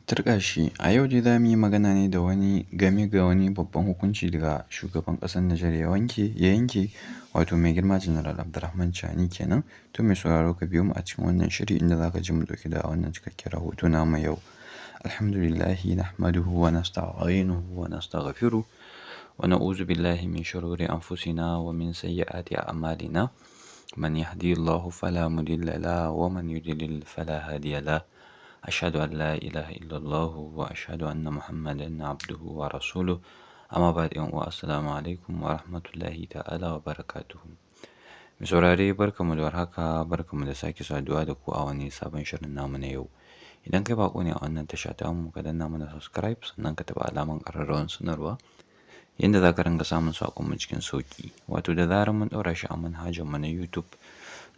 Turƙa shi, a yau dai za mu yi magana ne da wani game ga wani babban hukunci daga shugaban ƙasar Nijar ya yanke wato mai girma General Abdurrahman Chani kenan. To mai sauraro ka biyo mu a cikin wannan shiri inda za ka ji mu ɗauke da wannan cikakken rahoto namu yau. Alhamdulillahi nahmaduhu wa nasta'inuhu wa nastaghfiruh wa na'udzu billahi min shururi anfusina wa min sayyiati a'malina. Man yahdihillahu fala mudilla lahu wa man yudlil fala hadiya lahu. أشهد أن لا إله إلا الله وأشهد أن محمدا عبده ورسوله أما بعد السلام عليكم ورحمة الله تعالى وبركاته. Mai saurare barkamu da warhaka, barkamu da sake saduwa da ku a wani sabon shirin namu na yau. Idan kai baƙo ne a wannan tasha tamu ka danna mana subscribe sannan ka taɓa alamar ƙararrawar sanarwa yanda za ka ringa samun saƙonmu cikin sauƙi. Wato da zarar mun ɗaura shi a manhajarmu na YouTube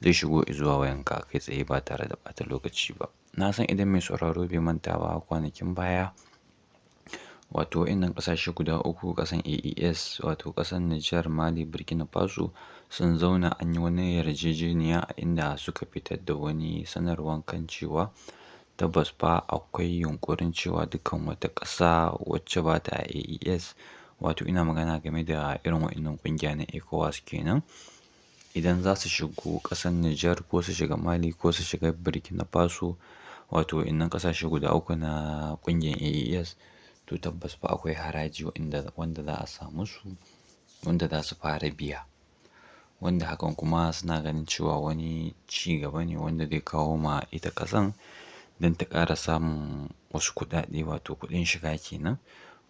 zai shigo zuwa wayanka kai tsaye ba tare da ɓata lokaci ba. Na san idan mai sauraro bai manta ba kwanakin baya wato wa'innan ƙasashe guda uku ƙasan AES wato ƙasar Nijar, Mali, Burkina Faso sun zauna an yi wani yarjejeniya a inda suka fitar da wani sanarwar kan cewa tabbas fa akwai yunƙurin cewa dukkan wata ƙasa wacce ba ta AES wato ina magana game da irin wa'innan ƙungiya na ECOWAS kenan. Idan za su shigo ƙasar Nijar ko su shiga Mali ko su shiga Burkina Faso wato wa'innan ƙasashe guda uku na ƙungiyar AES to tabbas fa akwai haraji wanda za a sa musu wanda za su fara biya. Wanda hakan kuma suna ganin cewa wani ci gaba ne wanda zai kawo ma ita ƙasan don ta ƙara samun wasu kuɗaɗe wato kuɗin shiga kenan.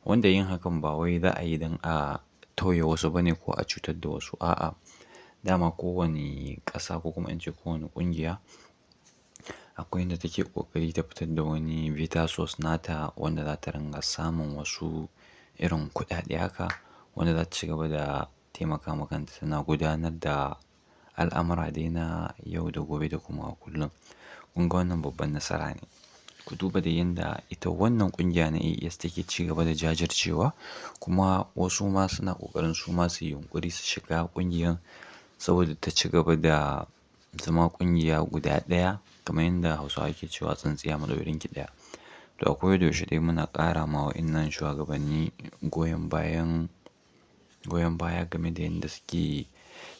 Wanda yin hakan ba wai za a yi don a tauye wasu bane ko a cutar da wasu a'a. Dama kowane ƙasa ko kuma in ce kowane ƙungiya akwai inda take ƙoƙari ta fitar da wani vita source nata wanda za ta ringa samun wasu irin kuɗaɗe haka wanda za ta ci gaba da taimaka ma kanta tana gudanar da al'amura dai na yau da gobe da kuma kullum. Kun ga wannan babban nasara ne. Ku duba da yanda ita wannan ƙungiya na AES take ci gaba da jajircewa kuma wasu ma suna ƙoƙarin su ma su yi yunƙuri su shiga ƙungiyar saboda ta ci gaba da zama ƙungiya guda ɗaya kamar yadda Hausawa ke cewa tsintsiya maɗaurinki ɗaya. To a koda yaushe dai muna ƙara ma wa'innan shugabanni goyon baya game da yanda suke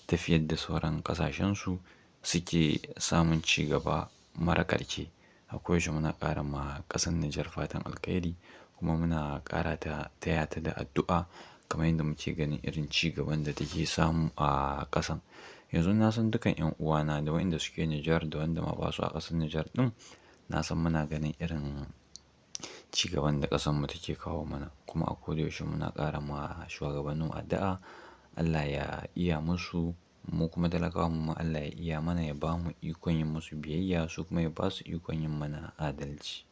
tafiyar da sauran ƙasashensu suke samun ci gaba mara ƙarshe. A koyaushe muna ƙara ma ƙasar Nijar fatan alkhairi kuma muna ƙara taya ta da addu'a kamar yadda muke ganin irin ci gaban da take samu a ƙasan. Yanzu na san dukkan 'yan uwana da waɗanda suke Nijar da wanda ma ba su a ƙasar Nijar ɗin na san muna ganin irin ci gaban da ƙasarmu take kawo mana kuma a koda yaushe muna ƙara ma shugabanninmu addu'a Allah ya iya musu mu kuma talakawa mu Allah ya iya mana ya ba mu ikon yin musu biyayya su kuma ya ba su ikon yin mana adalci.